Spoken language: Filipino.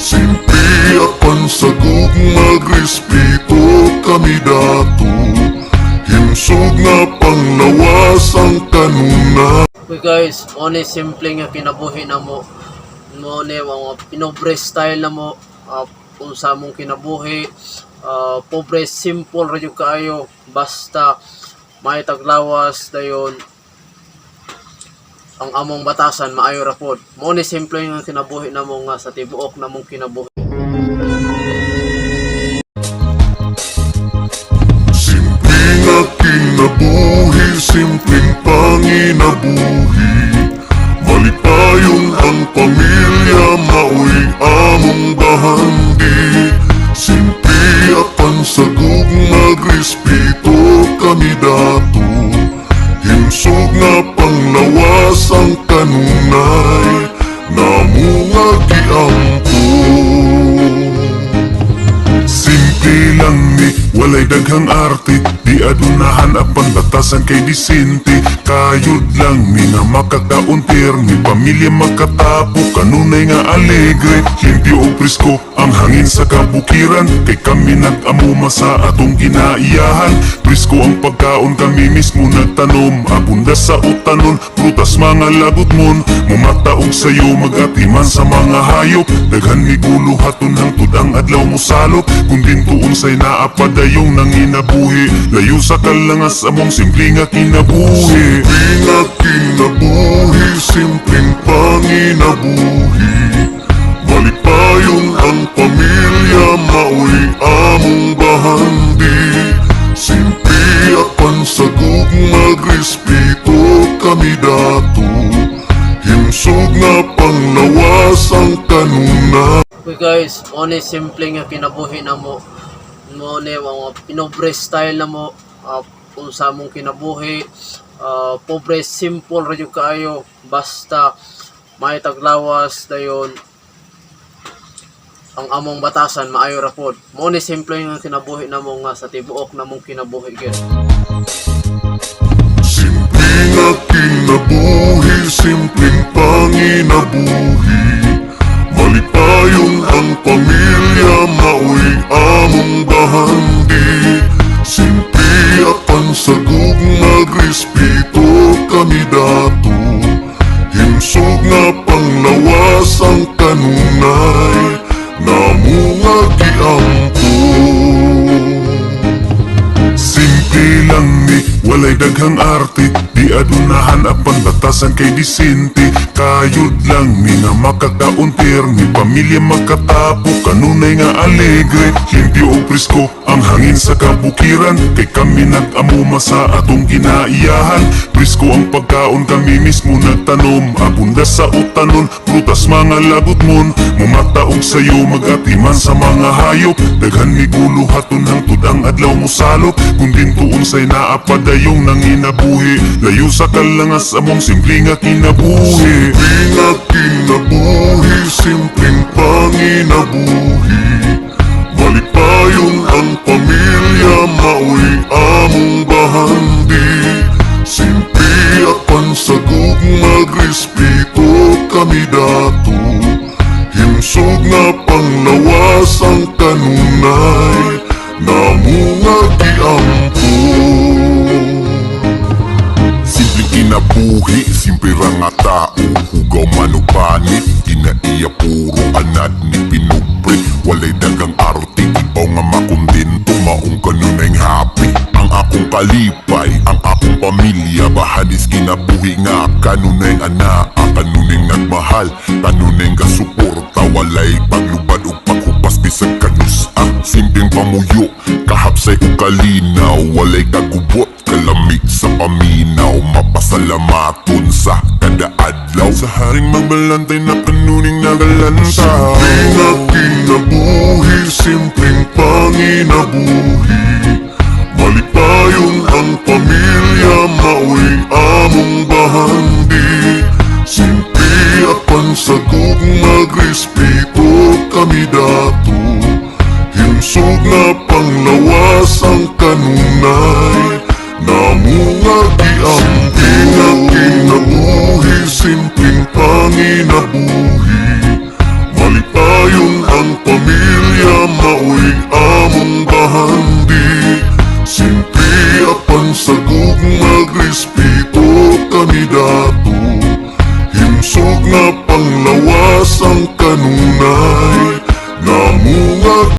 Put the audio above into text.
Simpi apan sagog magrespeto kami dato, himsog nga panglawas ang kanuna. Okay guys, one simple nga kinabuhi na mo ni mga pinobre style na mo, kung sa mong kinabuhi, pobre simple radyo kaayo, basta may taglawas dayon ang among batasan maayo ra pod. Mo ni simple nga kinabuhi na mo nga sa tibuok na mong kinabuhi. Simple nga kinabuhi, simpleng panginabuhi, malipayon ang pamilya, maoy among bahandi. Simpi apan sagog magrespeto kami dato, himsog nga panglawas ang kanunay, namo nga giampo. Simple lang ni, walay daghang arte, di adunahan apan batasan kay disente. Kayod lang ni nga makakauntir, ni pamilya makatapo, kanunay nga alegre. Hindi o presko ang hangin sa kabukiran, kay kami nag-amuma sa atong ginaiyahan. Presko ang pagkaon, kami mismo nagtanom, abunda sa utanon, prutas mga lagot mon. Mumataog sayo, magatiman sa mga hayop, daghan ni gulo haton hangtod ang adlaw mo salop. Kung dintuon say naapadayong nanginabuhi, layo sa kalangas among simple nga kinabuhi. Simple nga kinabuhi, simpleng panginabuhi, malipayon ang pamilya, maoy among bahandi. Simpi apan sagog magrespeto kami dato, himsog nga panglawas ang kanuna. Okay guys, one simple nga kinabuhi na mo ni mga pinobre style na mo, kung sa mong kinabuhi, pobre simple radyo kaayo, basta may taglawas dayon ang among batasan maayo ra pod. Mo ni simple nga kinabuhi na mo nga sa tibuok na mong kinabuhi guys. Simple nga kinabuhi, simpleng panginabuhi, malipayon ang pamilya, maoy among bahandi. Simpi apan sagog magrespeto kami dato, himsog nga panglawas ang kanunay, namo nga giampo. Simple lang ni, walay daghang arte, di adunahan apan batasan kay disente. Kayod lang ni nga makakauntir, ni pamilya makatapo, kanunay nga alegre. Hindi o presko ang hangin sa kabukiran, kay kami nag-amuma sa atong ginaiyahan. Presko ang pagkaon, kami mismo nagtanom, abunda sa utanon, prutas mga lagot mon. Mumataog sayo, magatiman sa mga hayop, daghan ni gulo haton hangtod ang adlaw mo salop. Kung dintuon say naapadayong nanginabuhi, layo sa kalangas among simple nga kinabuhi. Simple nga kinabuhi, simpleng panginabuhi, malipayon ang pamilya, maoy among bahandi. Simpi apan sagog magrespeto kami dato, himsog nga panglawas ang kanunay, namo nga giampo. Simple kinabuhi, simple ra nga tao, hugaw manupanit, ginaiya puro anad ni pinubre. Walay dagang arte, ibaw nga makontento, maong kanunay happy. Ang akong kalipay, ang akong pamilya, bahadis kinabuhi nga kanunay ana, kanunay nagmahal, kanunay kasuporta, walay paglubad ug paghupas bisag kanus. Simpleng pamuyo, kahapsay ug kalinaw, walay kagubot, kalamig sa paminaw, mapasalamaton sa kada adlaw. Sa haring magbalantay na kanuning nagalanta. Simple nga kinabuhi, simpleng panginabuhi, malipayon ang pamilya, maoy among bahandi. Simpi apan sagog magrespeto kami dato, himsog nga panglawas ang kanunay, namo nga giampo. Nga kinabuhi, simpleng panginabuhi, malipayon ang pamilya mao'y among bahandi. Simple apan sagug magrespeto kami dato. Himsog nga panglawas ang kanunay, namunga